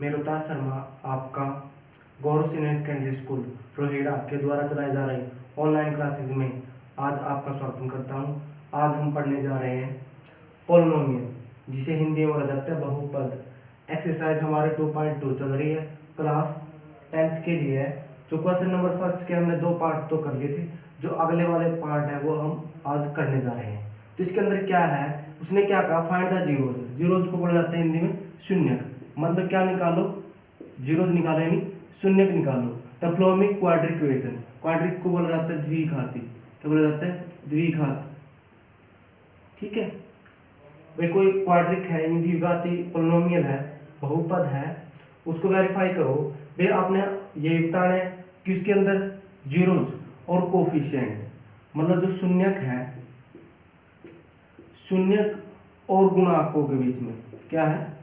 मैं रोहतास शर्मा आपका गौरव senior secondary school Rohira के द्वारा चलाए जा रहे ऑनलाइन क्लासेस में आज आपका स्वागत करता हूं। आज हम पढ़ने जा रहे हैं पोलिनोमियल, जिसे हिंदी में बोला जाता है बहुपद। एक्सरसाइज हमारे 2.2 चल रही है, क्लास 10th के लिए है। जो क्वेश्चन नंबर फर्स्ट के हमने 2 पार्ट तो कर लिए थे, जो अगले वाले पार्ट है वो हम आज करने जा रहे हैं। तो इसके अंदर क्या है, उसने क्या कहा, फाइंड द जीरोज। जीरोज को बोला जाता है हिंदी में शून्यक। मतलब क्या निकालो, जीरोज निकालो यानी शून्यक निकालो। The following quadric equation, quadric को बोला जाता है द्विघाती। क्या बोला जाता है? द्विघात। ठीक है भाई, कोई क्वाड्रिक है यानी द्विघाती पोलिनोमियल है, बहुपद है, उसको वेरीफाई करो। भाई आपने ये बताना है कि उसके अंदर जीरोज और कोफिशिएंट, मतलब जो शून्यक है, शून्यक और गुणांकों के बीच में क्या है,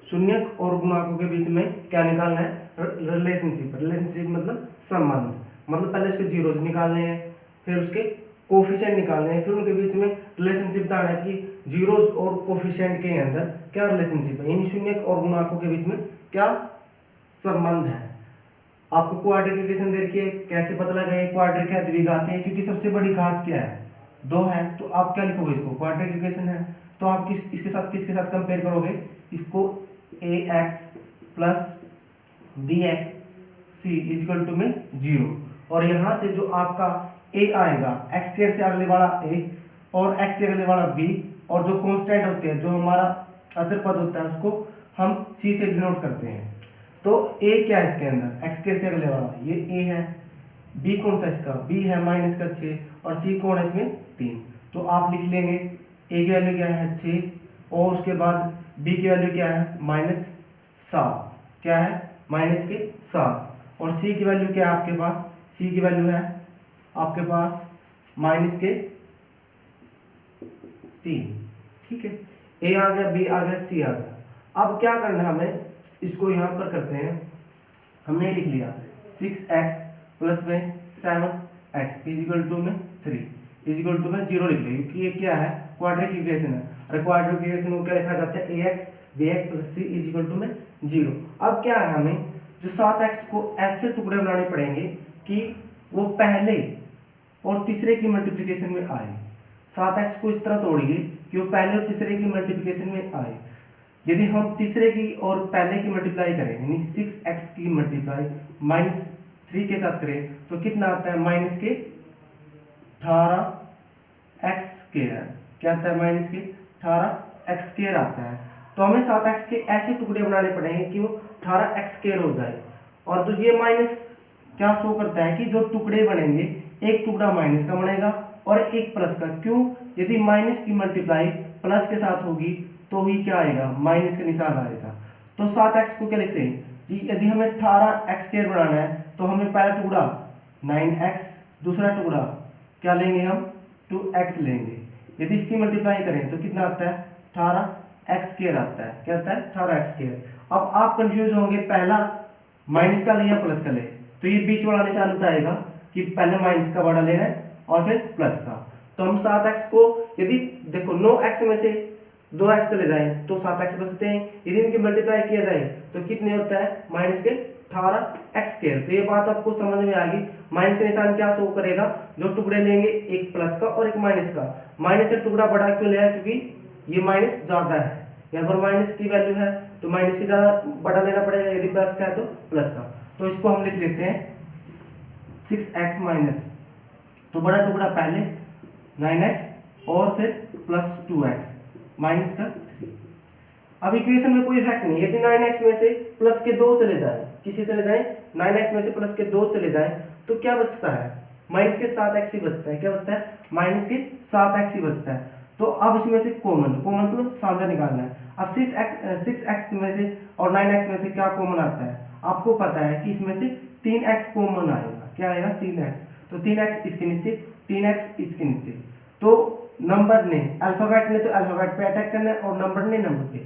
शून्यक और गुणांकों के बीच में क्या निकालना है, रिलेशनशिप। रिलेशनशिप मतलब संबंध। मतलब पहले उसके जीरोज निकालने हैं, फिर उसके कोफिशिएंट निकालने हैं, फिर उनके बीच में रिलेशनशिप बताना है कि जीरोज और कोफिशिएंट के अंदर क्या रिलेशनशिप है, यानी शून्यक और गुणांकों के बीच में क्या संबंध है। आपको क्वाड्रिक इक्वेशन दे रखी है, कैसे पता लगा क्वाड्रिक है द्विघाती है, क्योंकि सबसे बड़ी घात क्या है, 2 है। तो आप क्या लिखोगे, इसको क्वाड्रिक इक्वेशन है, तो आप इसके साथ किसके साथ कंपेयर करोगे, इसको ax plus bx c is equal to में 0। और यहाँ से जो आपका a आएगा, x स्क्वायर से अगले वाला a और x से अगले वाला b, और जो कांस्टेंट होते हैं, जो हमारा अचर पद होता है, उसको हम c से डिनोट करते हैं। तो a क्या है इसके अंदर, x स्क्वायर से अगले वाला ये a है, b कौन सा इसका, b है माइनस का 6, और c कौन है इसमें 3। तो आप लिख लेंगे a की वैल्यू क्या है 6, और उसके बाद b की वैल्यू क्या है -7, क्या है -7, और c की वैल्यू क्या है आपके पास, c की वैल्यू है आपके पास -3। ठीक है, a आ गया, b आ गया, c आ गया। अब क्या करना है हमें, इसको यहाँ पर करते हैं। हमने लिख लिया 6x प्लस में 7x इजिकल टू में 3 इजिकल टू में 0 लिख लिया, क्योंकि ये क्या है, क्वाड्रिक इक्वेशन है। और क्वाड्रिक इक्वेशन को क्या लिखा जाता है, ax bx plus c is equal to में 0। अब क्या है, हमें जो 7x को ऐसे टुकड़े बनाने पड़ेंगे कि वो पहले और तीसरे की मल्टीप्लिकेशन में आए। 7x को इस तरह तोड़िए कि वो पहले और तीसरे की मल्टीप्लिकेशन में आए। यदि हम तीसरे की और पहले की मल्टीप्लाई करें, यानी 6x की मल्टीप्लाई -3 के साथ करें, तो कितना आता है, -18x स्क्वायर। क्या आता है, -18x स्क्वायर आता है। तो हमें 7x के ऐसे टुकड़े बनाने पड़ेंगे कि वो 18x स्क्वायर हो जाए। और तो ये माइनस क्या शो करता है कि जो टुकड़े बनेंगे, एक टुकड़ा माइनस का बनेगा और एक प्लस का। क्यों, यदि माइनस की मल्टीप्लाई प्लस के साथ होगी तो ही क्या आएगा, माइनस का निशान आएगा। तो 7x को क्या लिखते हैं जी, यदि हमें 18x स्क्वायर बनाना है तो हमें पहला टुकड़ा 9x, दूसरा टुकड़ा क्या लेंगे हम 2x लेंगे। यदि इसकी मल्टीप्लाई करें तो कितना आता है, 18x स्क्वायर आता है। क्या आता है, 18x स्क्वायर। अब आप कंफ्यूज होंगे, पहला माइनस का ले या प्लस का ले, तो ये बीच वाला निशान बताएगा कि पहले माइनस का बड़ा लेना है और फिर प्लस का। तो हम 7x को, यदि देखो 9x में से 2x चले जाएं तो 7x बचते हैं। यदि इनकी मल्टीप्लाई किया जाए तो कितने होता है, -18x स्क्वायर। तो ये बात आपको समझ में आ गई। माइनस का निशान क्या शो करेगा, जो टुकड़े लेंगे, एक प्लस का और एक माइनस का। माइनस का टुकड़ा बड़ा क्यों लिया, क्योंकि ये माइनस ज्यादा है, यहाँ पर माइनस की वैल्यू है तो माइनस की ज्यादा बड़ा लेना पड़ेगा, यदि प्लस का है तो प्लस का। तो इसको हम लिख लेते हैं 6x माइनस, तो बड़ा टुकड़ा पहले 9x और फिर प्लस 2x माइनस का 3। अब इक्वेशन में कोई इफेक्ट नहीं, यदि 9x में से प्लस के 2 चले जाए, किसी चले जाए 9x में से प्लस के 2 चले जाए, तो क्या बचता है, माइनस के 7x ही बचता है। क्या बचता है, माइनस के 7x ही बचता है। तो अब इसमें से कॉमन मतलब साझा निकालना है। अब 6x में से और 9x में से क्या कॉमन आता है, आपको पता है कि इसमें से 3x कॉमन आएगा। क्या आएगा, 3x। तो 3x इसके नीचे, 3x इसके नीचे। तो नंबर ने, अल्फाबेट ने तो अल्फाबेट पे अटैक करना है और नंबर ने नंबर पे।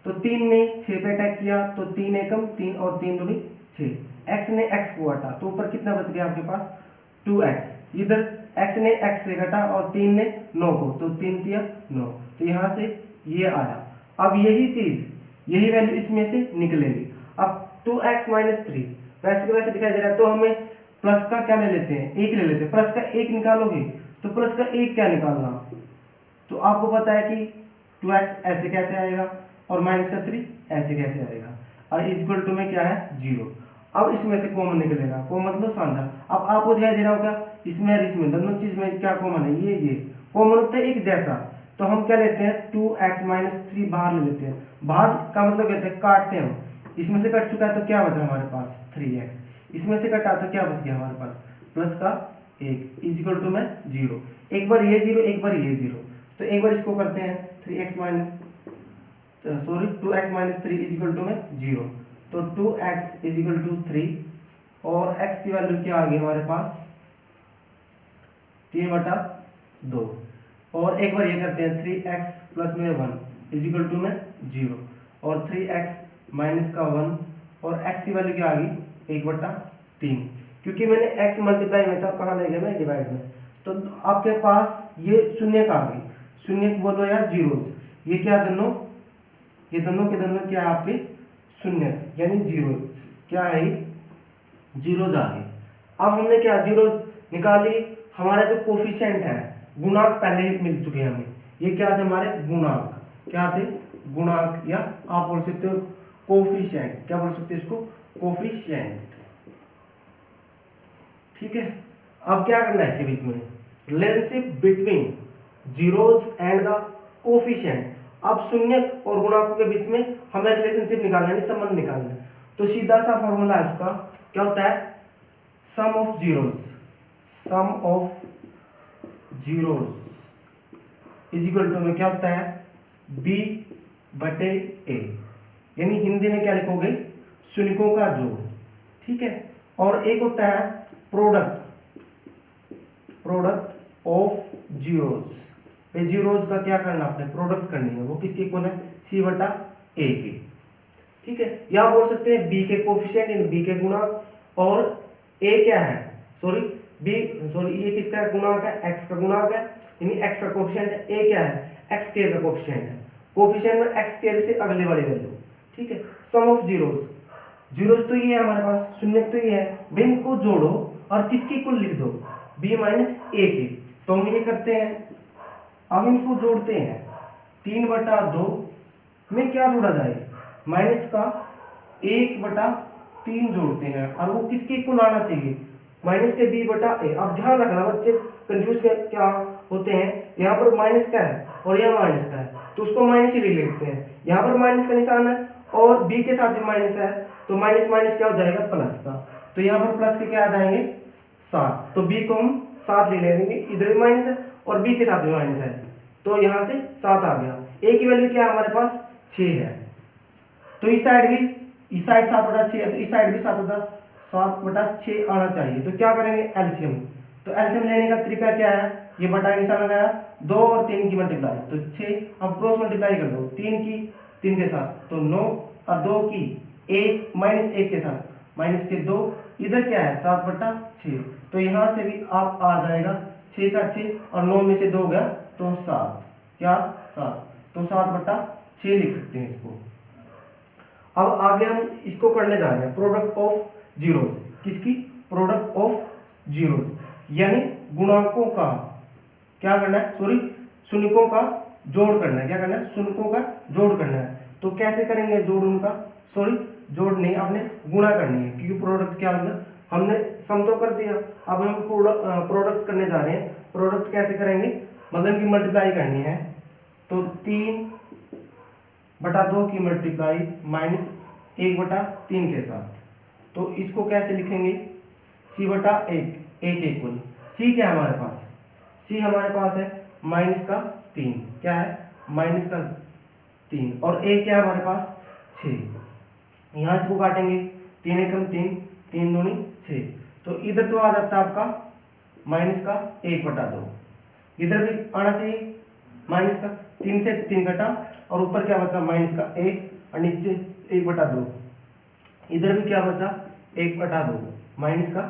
तो 3 ने 6 पे अटैक किया, तो 3 एकम 3 और 3 दूनी 6। x ने x को काटा, तो ऊपर कितना बच गया आपके पास, 2x। इधर x ने x से घटा और 3 ने 9 को, तो 3 तिया 9। तो यहाँ से ये आया। अब यही चीज यही वैल्यू इसमें से निकलेगी। अब 2x माइनस 3 वैसे के वैसे दिखाई दे रहा है, तो हमें प्लस का क्या ले लेते हैं, एक ले लेते हैं। प्लस का एक निकालोगे तो प्लस का एक क्या निकालना, तो आपको पता है कि 2x ऐसे कैसे आएगा और माइनस का 3 ऐसे कैसे आएगा, और इक्वल टू में क्या है 0। अब इसमें से कॉमन निकलेगा, कॉमन मतलब साझा। अब आपको दिखाई दे रहा होगा इसमें और इसमें दोनों चीज में क्या कॉमन है, ये कॉमन होता है एक जैसा। तो हम क्या लेते हैं 2x माइनस 3 बाहर ले लेते हैं। बाहर का मतलब कहते हैं काटते हैं हम, इसमें से कट चुका है तो क्या बचा हमारे पास 3x, इसमें से कटा तो क्या बच गया हमारे पास प्लस का 1 इक्वल टू में 0। एक बार ये 0 एक बार ये 0, तो एक बार इसको करते हैं 2x माइनस 3 इक्वल टू में 0। तो 2x इक्वल टू 3 और x की वैल्यू क्या आ गई हमारे पास 3/2। और एक बार ये करते हैं 3x प्लस में 1 इक्वल टू में 0 और 3x माइनस का 1 और x की वैल्यू क्या आ गई 1/3, क्योंकि मैंने x मल्टीप्लाई में था, कहाँ ले गया मैं डिवाइड में। तो आपके पास ये शून्य का आ गई, शून्य बोलो या जीरोस, ये क्या दोनों, ये दोनों के दोनों क्या है आपके शून्य यानी जीरो, क्या है जीरोज आ गए। अब हमने क्या जीरोज निकाली, हमारा जो कोफिशिएंट है गुणांक पहले ही मिल चुके हैं हमें, ये क्या थे हमारे गुणांक, क्या थे गुणांक, या आप बोल सकते हो कोफिशिएंट, क्या बोल सकते हो इसको कोफिशिएंट, ठीक है। अब क्या करना है इसके बीच में relationship between zeros and the coefficient. अब शून्य और गुणांकों के बीच में हमें रिलेशनशिप निकालना है, संबंध निकालना है। तो सीधा सा फॉर्मूला है उसका, क्या होता है sum of zeros, sum of zeros is equal to में क्या होता है b/a, यानी हिंदी में क्या लिखोगे शून्यों का जोड़, ठीक है। और एक होता है प्रोडक्ट ऑफ जीरोस, जीरोस का क्या करना आपने प्रोडक्ट करनी है, वो किसके इक्वल है c/a की, ठीक है। या बोल सकते हैं b के कोफिशिएंट यानी b के गुणांक, और a क्या है ये किसका गुणांक है x का गुणांक है, यानी x का कोफिशिएंट है। a क्या है x स्क्वायर का कोफिशिएंट है, कोफिशिएंट में x स्क्वायर से अगले वाली वैल्यू, ठीक है। सम ऑफ जीरोस, जीरोस तो ये है हमारे पास, शून्य तो ये है, बिन को जोड़ो और किसकी इक्वल लिख दो b माइनस a की। तो हम ये करते हैं, अब इनको जोड़ते हैं 3/2 में क्या जोड़ा जाए माइनस का 1/3 जोड़ते हैं, और वो किसके इक्वल आना चाहिए माइनस के b/a। अब ध्यान रखना बच्चे कंफ्यूज क्या होते हैं, यहाँ पर माइनस का है और यहाँ माइनस का है, तो उसको माइनस ही लिख लेते हैं। यहाँ पर माइनस का निशान है और b के साथ भी माइनस है, तो माइनस माइनस क्या हो जाएगा प्लस का, तो यहाँ पर प्लस के क्या आ जाएंगे 7, तो b को हम 7 ले लेंगे, इधर भी माइनस है और b के साथ भी माइनस है, तो यहाँ से 7 आ गया। a की वैल्यू क्या है हमारे पास 6 है, तो इस साइड भी, इस साइड 7/6 है तो इस साइड भी 7/6 आना चाहिए। तो क्या करेंगे एलसीएम, तो एलसीएम लेने का तरीका क्या है, ये बटा निशान लगाया 2 और 3 की मल्टीप्लाई तो 6, अब क्रॉस मल्टीप्लाई कर दो 3 की 3 के साथ तो 9 और 2 की 1 माइनस 1 के साथ माइनस के 2, इधर क्या है 7/6, तो यहाँ से भी आप आ जाएगा 6 का 6 और 9 में से 2 गया तो 7, क्या 7, तो 7/6 लिख सकते हैं इसको। अब आगे हम इसको करने जा रहे हैं प्रोडक्ट ऑफ जीरोस, किसकी प्रोडक्ट ऑफ जीरोस, यानी गुणांकों का क्या करना है, सॉरी शून्यों का जोड़ करना है, क्या करना है शून्यों का जोड़ करना है। तो कैसे करेंगे जोड़ उनका, सॉरी जोड़ नहीं आपने गुणा करनी है, क्योंकि प्रोडक्ट क्या मतलब हमने सम तो कर दिया, अब हम प्रोडक्ट करने जा रहे हैं। प्रोडक्ट कैसे करेंगे, मतलब इनकी मल्टीप्लाई करनी है, तो 3/2 की मल्टीप्लाई माइनस 1/3 के साथ, तो इसको कैसे लिखेंगे c/1 एक इक्वल c क्या है हमारे पास, c हमारे पास है माइनस का 3, क्या है माइनस का 3, और a क्या है हमारे पास 6, यहाँ इसको काटेंगे 3 एकम 3, 3 दूनी 6, तो इधर तो आ जाता है आपका माइनस का 1/2, इधर भी आना चाहिए माइनस का 3 से 3 घटा और ऊपर क्या बचा माइनस का 1 और नीचे 1/2, इधर भी क्या बचा 1/2 माइनस का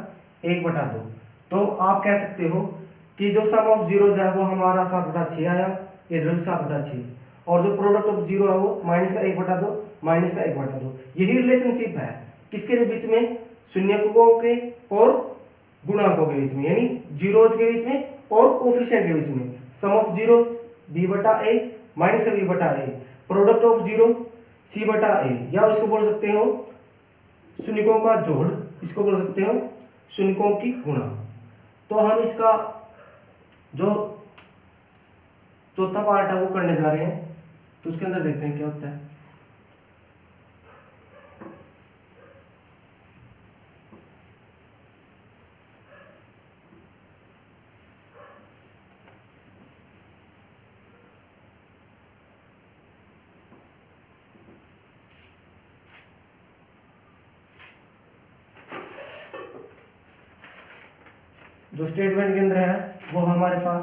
1/2। तो आप कह सकते हो कि जो सम ऑफ जीरोज है वो हमारा 7/6 आया, इधर भी 7/6, और जो प्रोडक्ट ऑफ जीरो है वो माइनस का 1/2 माइनस का 1/2। यही रिलेशनशिप है किसके बीच में, शून्यकों के और गुणांकों के बीच में, यानी जीरोज के बीच में और कोफिशिएंट के बीच में। सम ऑफ जीरो b/a माइनस का b/a, product of zero c/a, या इसको बोल सकते हो शून्यकों का जोड़, इसको बोल सकते हो शून्यकों की गुणा। तो हम इसका जो चौथा पार्ट है वो करने जा रहे हैं, तो उसके अंदर देखते हैं क्या होता है। जो स्टेटमेंट के अंदर है वो हमारे पास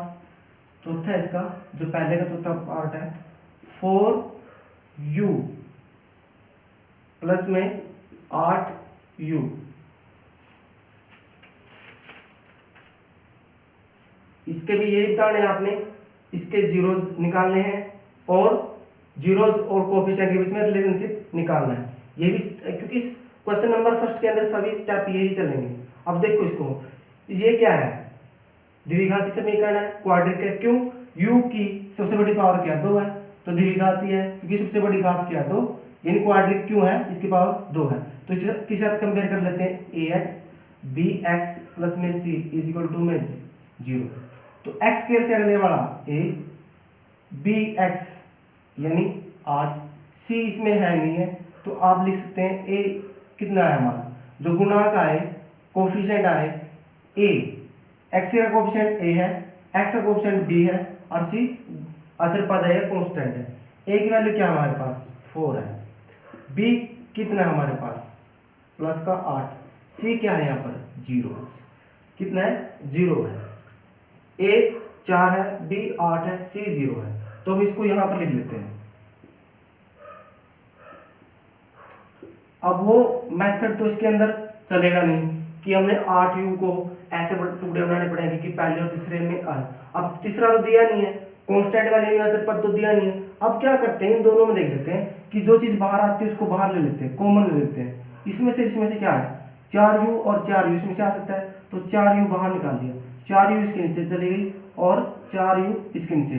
चौथा है इसका, जो पहले का चौथा पार्ट है, 4u प्लस में 8u, इसके भी यही बताने हैं आपने, इसके जीरोज निकालने हैं और जीरोज और कोफिशिएंट के बीच में रिलेशनशिप निकालना है। ये भी क्योंकि क्वेश्चन नंबर फर्स्ट के अंदर सभी स्टेप यही चलेंगे। अब देखो इसको, ये क्या है, द्विघाती समीकरण है, क्वाड्रिक है। क्यों, u की सबसे बड़ी पावर क्या है, 2 है, तो द्विघाती है क्योंकि सबसे बड़ी घात क्या है, 2, यानी क्वाड्रिक क्यों है, इसकी पावर 2 है। तो किसके साथ कंपेयर कर लेते हैं, ax bx प्लस में c इज इक्वल टू में 0। तो x स्क्वायर से अगले वाला a, bx यानी 8, c इसमें है नहीं है, तो आप लिख सकते हैं a कितना है हमारा, जो गुणांक आए कोफिशिएंट आए a, x का कोफिशिएंट a है, x का कोफिशिएंट b है और c अचर पद है, कांस्टेंट है। a की वैल्यू क्या हमारे पास 4 है, b कितना है हमारे पास प्लस का 8, c क्या है यहाँ पर 0, कितना है 0 है, a 4 है, b 8 है, c 0 है। तो हम इसको यहाँ पर लिख लेते हैं। अब वो मेथड तो इसके अंदर चलेगा नहीं कि हमने 8u को ऐसे टुकड़े बनाने पड़ेंगे कि पहले और तीसरे में आए। अब तीसरा तो दिया नहीं है, कांस्टेंट वाले में असर पद तो दिया नहीं है। अब क्या करते हैं, इन दोनों में देख लेते हैं कि जो चीज बाहर आती है उसको बाहर ले लेते हैं, कॉमन ले लेते हैं। इसमें से क्या है 4u और 4u, इसमें से आ सकता है, तो 4u बाहर निकाल दिया, 4u इसके नीचे चली गई और 4u इसके नीचे,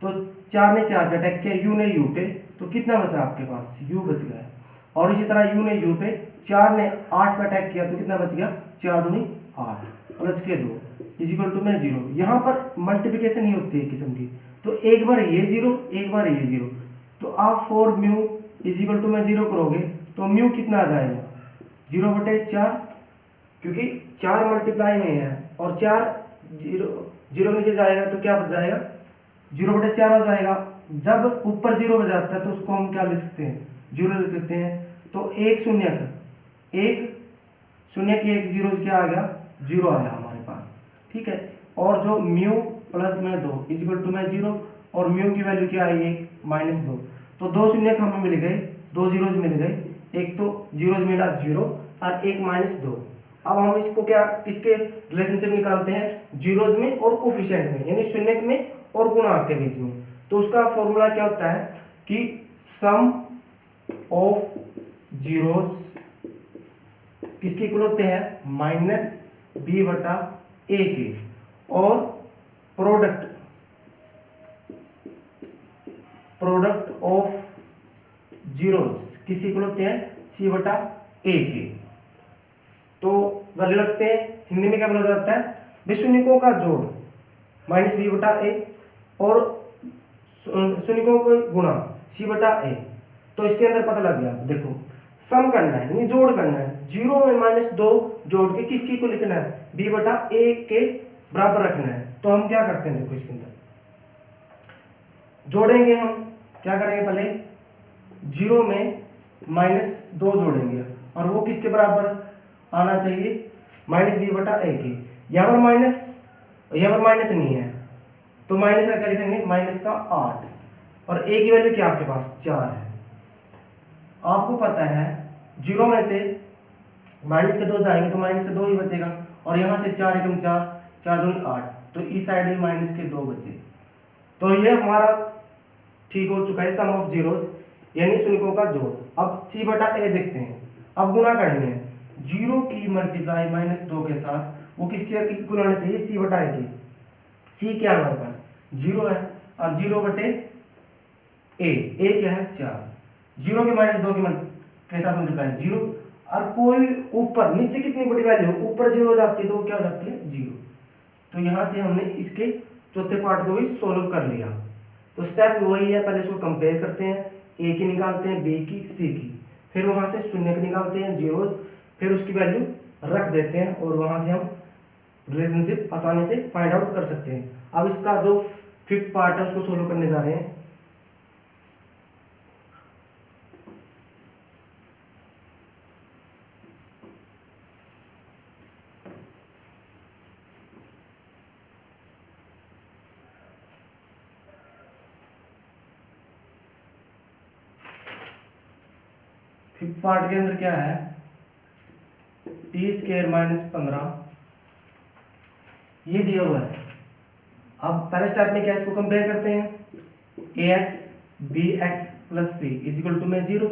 तो 4 ने 4 पे अटैक किया, u ने u पे, तो कितना बचा आपके पास, u बच गया। और इसी तरह u ने u पे, 4 ने 8 पे अटैक किया, तो कितना बच गया, 4 दूनी 8 प्लस के 2 इज इक्वल टू में 0। यहाँ पर मल्टीप्लिकेशन नहीं होती है किस्म की, तो एक बार ये 0 एक बार ये 0, तो आप 4 म्यू इज इक्वल टू में 0 करोगे तो म्यू कितना आ जाएगा 0/4, क्योंकि 4 मल्टीप्लाई में है और 4 0 नीचे जाएगा तो क्या बच जाएगा 0/4 हो जाएगा। जब ऊपर 0 बच जाता है तो उसको हम क्या लिख सकते हैं, 0 लिख सकते हैं। तो एक शून्य की एक जीरो क्या आ गया 0 आया हमारे पास, ठीक है। और जो म्यू प्लस में 2 इज इक्वल टू में 0 और म्यू की वैल्यू क्या आई 1 - 2, तो 2 शून्य हमें मिल गए, 2 जीरोज मिल गए, एक तो जीरोज मिला 0 और एक -2। अब हम इसको क्या किसके रिलेशनशिप निकालते हैं, जीरोज में और कोफिशिएंट में, यानी शून्य में और गुणांक के बीच में। तो उसका फॉर्मूला क्या होता है कि सम ऑफ जीरोज किसके इक्वल होते हैं -b/a के, और प्रोडक्ट ऑफ जीरोज किसके इक्वल होते हैं c/a के। तो वैल्यू रखते हैं, हिंदी में क्या बोला जाता है, विशून्यकों का जोड़ -b/a और शून्यकों को गुणा c/a। तो इसके अंदर पता लग गया, देखो सम करना है यानी जोड़ करना है, 0 में -2 जोड़ के किसकी को लिखना है b/a के बराबर रखना है। तो हम क्या करते हैं, देखो इसके अंदर जोड़ेंगे, हम क्या करेंगे, पहले 0 में -2 जोड़ेंगे और वो किसके बराबर आना चाहिए -b/a के। यहाँ पर माइनस नहीं है तो माइनस का क्या लिखेंगे -8 और a की वैल्यू क्या आपके पास 4 है। आपको पता है 0 में से -2 जाएंगे तो -2 ही बचेगा, और यहाँ से 4 × 4 4 दूनी 8, तो इस साइड में -2 बचे। तो ये हमारा ठीक हो चुका है सम ऑफ जीरोज। यानी शून्यों का जोड़। अब c बटा a देखते हैं। अब गुणा करनी है 0 की मल्टीप्लाई -2 के साथ, वो किसके इक्वल होना चाहिए, c बटा a के। c क्या है हमारे पास 0 है, और 0 बटे a क्या है 4, 0 के -2 के साथ मल्टीप्लाई 0, और कोई ऊपर नीचे कितनी बड़ी वैल्यू ऊपर 0 हो जाती है तो वो क्या हो जाती है 0। तो यहाँ से हमने इसके चौथे पार्ट को भी सोल्व कर लिया। तो स्टेप वही है, पहले इसको कंपेयर करते हैं, a की निकालते हैं, b की, c की, फिर वहां से शून्य की निकालते हैं, जीरोस, फिर उसकी वैल्यू रख देते हैं, और वहां से हम रिलेशनशिप आसानी से फाइंड आउट कर सकते हैं। अब इसका जो फिफ्थ पार्ट है उसको सोल्व करने जा रहे हैं। फिफ्थ पार्ट के अंदर क्या है, t² - 15 ये दिया हुआ है। अब पहले स्टेप में क्या है, इसको कंपेयर करते हैं, ax bx + c = में 0।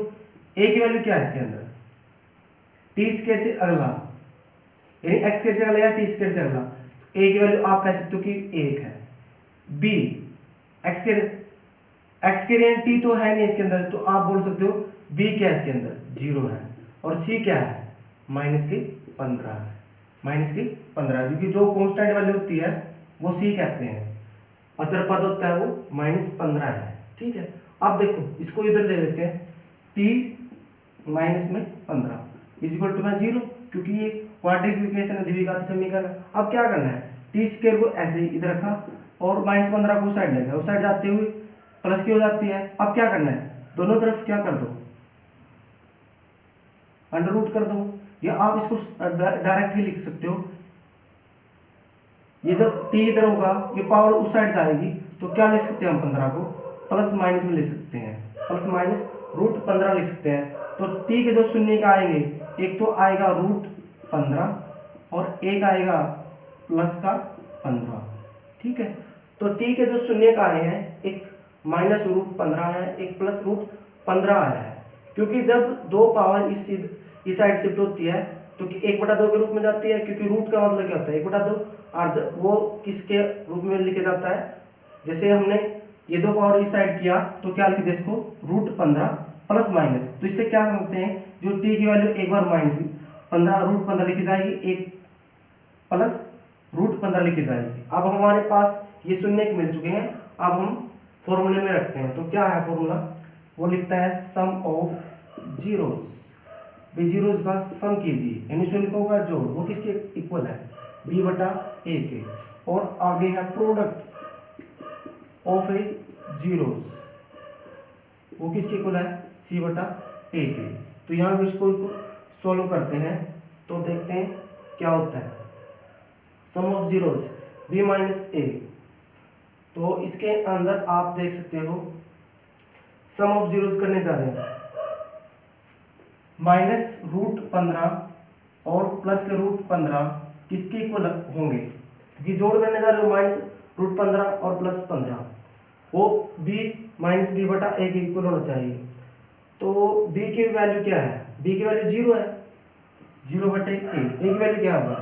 a की वैल्यू क्या है इसके अंदर, t² से अगला, यानी x² से अगला या t² से अगला। a की वैल्यू आप कह सकते हो कि 1 है। b x के t तो है नहीं इसके अंदर, तो आप बोल सकते हो b क्या है इसके अंदर 0 है, और c क्या है -15 है, -15, क्योंकि जो कांस्टेंट वैल्यू होती है वो c कहते हैं, अचर पद होता है वो -15 है। ठीक है, अब देखो इसको इधर ले लेते हैं, t -15 = में 0, क्योंकि ये क्वाड्रेटिक इक्वेशन है, द्विघाती समीकरण। अब क्या करना है, t² को ऐसे ही इधर रखा और -15 को साइड ले गया, उस साइड जाते हुए प्लस की हो जाती है। अब क्या करना है, दोनों तरफ क्या कर दो, अंडर कर दो, या आप इसको डायरेक्ट ही लिख सकते हो। ये जब t इधर होगा, ये पावर उस साइड जाएगी, तो क्या लिख सकते हैं हम 15 को प्लस माइनस में लिख सकते हैं, ± √15 लिख सकते हैं। तो t के जो शून्य का आएंगे, एक तो आएगा √15 और एक आएगा प्लस का 15। ठीक है, तो t के जो शून्य का आए हैं, एक -√15 है, एक प्लस √15 आया है, क्योंकि जब दो पावर इस साइड शिफ्ट होती है तो 1/2 के रूप में जाती है, क्योंकि रूट का मतलब क्या होता है 1/2, और जब वो किसके रूप में लिखा जाता है, जैसे हमने ये दो पावर इस साइड किया तो क्या लिख दिया इसको √15 प्लस माइनस। तो इससे क्या समझते हैं, जो t की वैल्यू एक बार -15 √15 लिखी जाएगी, एक प्लस √15 लिखी जाएगी। अब हमारे पास ये शून्य मिल चुके हैं, अब हम फॉर्मूले में रखते हैं। तो क्या है फॉर्मूला, वो लिखता है सम ऑफ जीरोस, जीरोस का सम कीजिए, यानी शून्यों का जोड़, वो किसके इक्वल है b/a के, और आगे है प्रोडक्ट ऑफ ए जीरोस, वो किसके इक्वल है c/a के। तो यहाँ भी इसको सॉल्व करते हैं तो देखते हैं क्या होता है, sum of zeros b - a। तो इसके अंदर आप देख सकते हो सम ऑफ जीरोस करने जा रहे हैं, -√15 और प्लस के √15 किसके इक्वल होंगे, क्योंकि जोड़ करने जा रहे हो -√15 और प्लस 15, वो b - b/a के इक्वल होना चाहिए। तो b की वैल्यू क्या है, b की वैल्यू 0 है, 0/a, a की वैल्यू क्या होगा,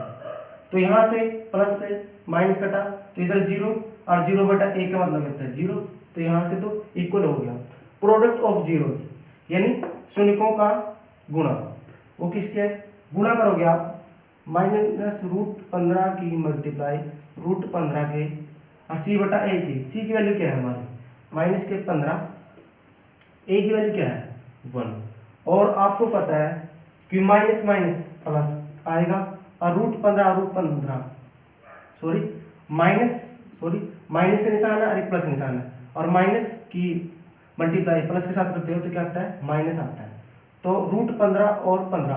तो यहाँ से प्लस से माइनस कटा तो इधर 0, और 0/a का मतलब होता है 0, तो यहाँ से तो इक्वल हो गया। प्रोडक्ट ऑफ जीरोस, यानी शून्यों का गुणा, वो किसके गुणा करोगे आप, -√15 की मल्टीप्लाई √15 के और c/a की। c की वैल्यू क्या है हमारी -15, a की वैल्यू क्या है 1, और आपको पता है कि माइनस माइनस प्लस आएगा, और √15 माइनस का निशान है और एक प्लस निशान है, और माइनस की मल्टीप्लाई प्लस के साथ करते हो तो क्या आता है माइनस आता है। तो √15 और 15,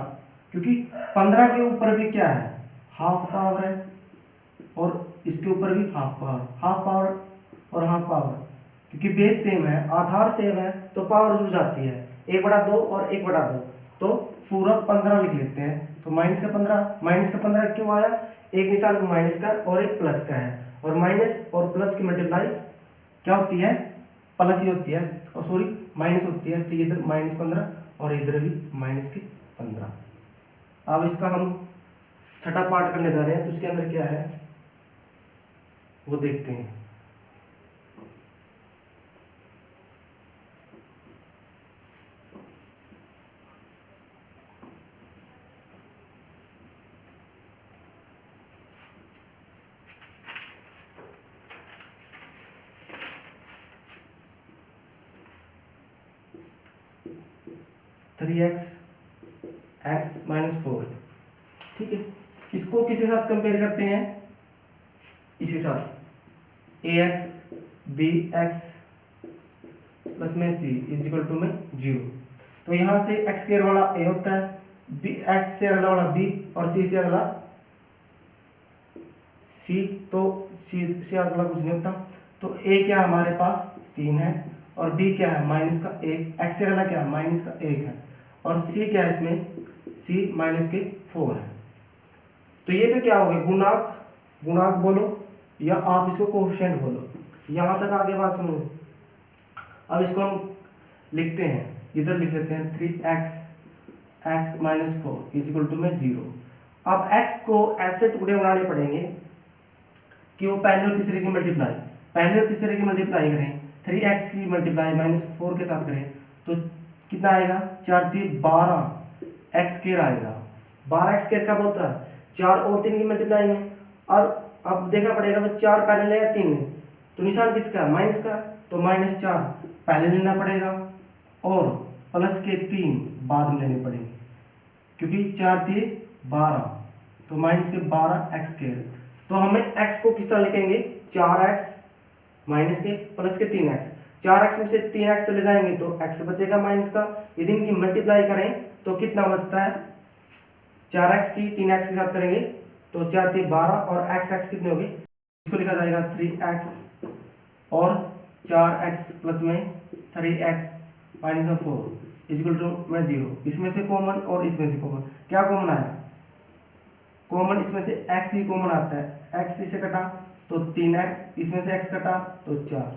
क्योंकि 15 के ऊपर भी क्या है हाफ पावर है, और इसके ऊपर भी हाफ पावर और हाफ पावर, क्योंकि बेस सेम है, आधार सेम है, तो पावर जुड़ जाती है 1/2 और 1/2, तो पूरा 15 लिख लेते हैं। तो माइनस का 15 क्यों आया, एक निशान माइनस का और एक प्लस का है, और माइनस और प्लस की मल्टीप्लाई क्या होती है प्लस ही होती है, और माइनस होती है, तो इधर -15 और इधर भी -15। अब इसका हम छठा पार्ट करने जा रहे हैं, तो उसके अंदर क्या है वो देखते हैं। थ्री एक्स -4, ठीक है। इसको किसके साथ कंपेयर करते हैं, इसके साथ ax bx प्लस में c इजिकल टू में 0। तो यहाँ से एक्स स्क्वायर वाला a होता है, बी एक्स से अगला वाला b और c से अगला c, तो c से अगला कुछ नहीं होता। तो a क्या है हमारे पास 3 है और b क्या है -1, x से अगला क्या है -1 है और c क्या है इसमें c -4 है। तो ये तो क्या हो गया, गुणांक बोलो या आप इसको कोएफिशिएंट बोलो। यहाँ तक आगे बात सुनो। अब इसको हम लिखते हैं, इधर लिख लेते हैं 3x -4 इजिकल टू में 0। अब x को ऐसे टुकड़े बनाने पड़ेंगे कि वो पहले और तीसरे की मल्टीप्लाई करें। 3x की मल्टीप्लाई -4 के साथ करें तो कितना आएगा, 4 3 12 एक्स स्क्वायर आएगा। 12 एक्स स्क्वायर कब होता है, 4 और 3 की मल्टीप्लाई में। और अब देखना पड़ेगा वो 4 पहले लेगा 3 में, तो निशान किसका है माइनस का, तो -4 पहले लेना पड़ेगा और प्लस के 3 बाद में लेने पड़ेंगे, क्योंकि 4 3 12, तो माइनस के 12 एक्स स्क्वायर। तो हमें x को किस तरह लिखेंगे, 4x माइनस के प्लस के 3x। 4x में से 3x चले जाएंगे तो x बचेगा माइनस का। यदि इनकी मल्टीप्लाई करें तो कितना बचता है, 4x की 3x के साथ करेंगे तो 4 3 12 और x कितने होंगे, इसको लिखा जाएगा 3x और 4x प्लस में 3x -4 इजिकल टू में 0। इसमें से कॉमन और इसमें से कॉमन, क्या कॉमन आया, कॉमन इसमें से x ही कॉमन आता है। x इसे कटा तो 3x, इसमें से x कटा तो 4,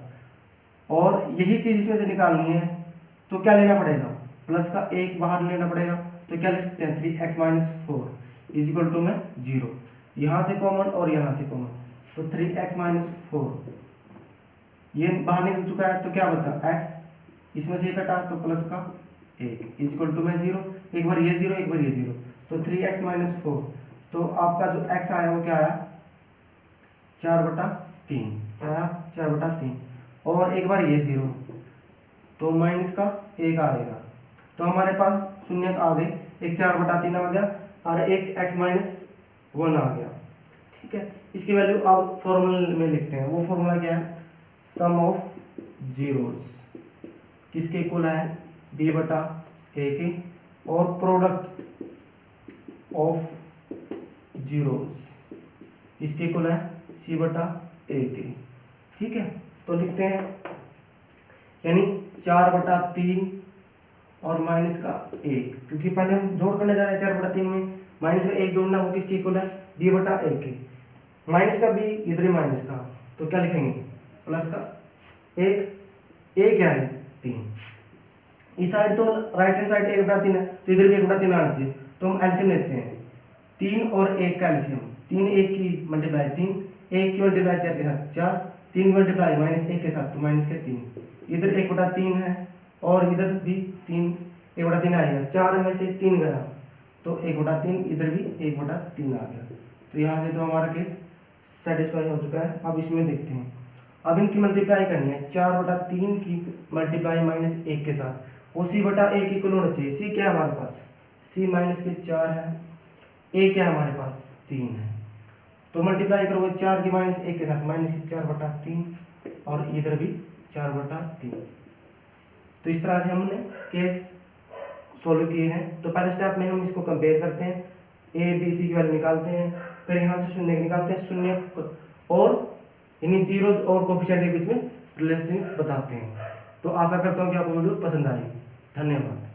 और यही चीज इसमें से निकालनी है तो क्या लेना पड़ेगा, प्लस का 1 बाहर लेना पड़ेगा। तो क्या लिख सकते हैं 3x -4 इजिकल टू में 0। यहाँ से कॉमन और यहाँ से कॉमन, तो 3x -4 ये बाहर निकल चुका है, तो क्या बचा x, इसमें से कटा तो प्लस का 1 इजिकल टू में 0। एक बार ये 0 एक बार ये 0, तो 3x -4, तो आपका जो x आया वो क्या आया 4/3, क्या आया 4/3, और एक बार ये 0 तो माइनस का 1 आएगा। तो हमारे पास शून्य आ गए, एक 4/3 आ गया और एक x -1 आ गया, ठीक है। इसकी वैल्यू आप फॉर्मूले में लिखते हैं, वो फॉर्मूला क्या है, सम ऑफ जीरोस किसके इक्वल है, b/a के, और प्रोडक्ट ऑफ जीरोस इसके इक्वल है c/a के, ठीक है। तो लिखते हैं यानी 4/3 और माइनस का 1, क्योंकि पहले हम जोड़ करने जा रहे हैं 4/3 में, माइनस का 1 जोड़ना वो किसके इक्वल है, b/a के। माइनस का b इधर ही माइनस का, तो क्या लिखेंगे प्लस का 1, a क्या है 3, इस साइड तो राइट हैंड साइड 1/3 है, तो इधर भी 1/3 आना चाहिए। तो हम एलसीएम लेते हैं, 3 और 1 का एलसीएम, 3 1 की मल्टीप्लाई 3, 1 की मल्टीप्लाई 4 के साथ 4, 3 की मल्टीप्लाई -1 के साथ तो -3, इधर 1/3 है और इधर भी 3 1/3 आएगा, 4 में से 3 गया तो 1/3, इधर भी 1/3 आ गया। तो यहाँ से तो हमारा केस सेटिस्फाई हो चुका है। अब इसमें देखते हैं, अब इनकी मल्टीप्लाई करनी है, 4/3 की मल्टीप्लाई -1 के साथ, वो c/a की इक्वल होना चाहिए। c क्या है हमारे पास, c -4 है, a क्या है हमारे पास 3 है, तो मल्टीप्लाई करोगे 4 की -1 के साथ -4/3 और इधर भी 4/3। तो इस तरह से हमने केस सोल्व किए हैं। तो पहले स्टेप में हम इसको कंपेयर करते हैं, a b c की वैल्यू निकालते हैं, फिर यहाँ से शून्य निकालते हैं, शून्य और इन्हीं जीरोस और कोएफिशिएंट के बीच में रिलेशन बताते हैं। तो आशा करता हूँ कि आपको वीडियो पसंद आई। धन्यवाद।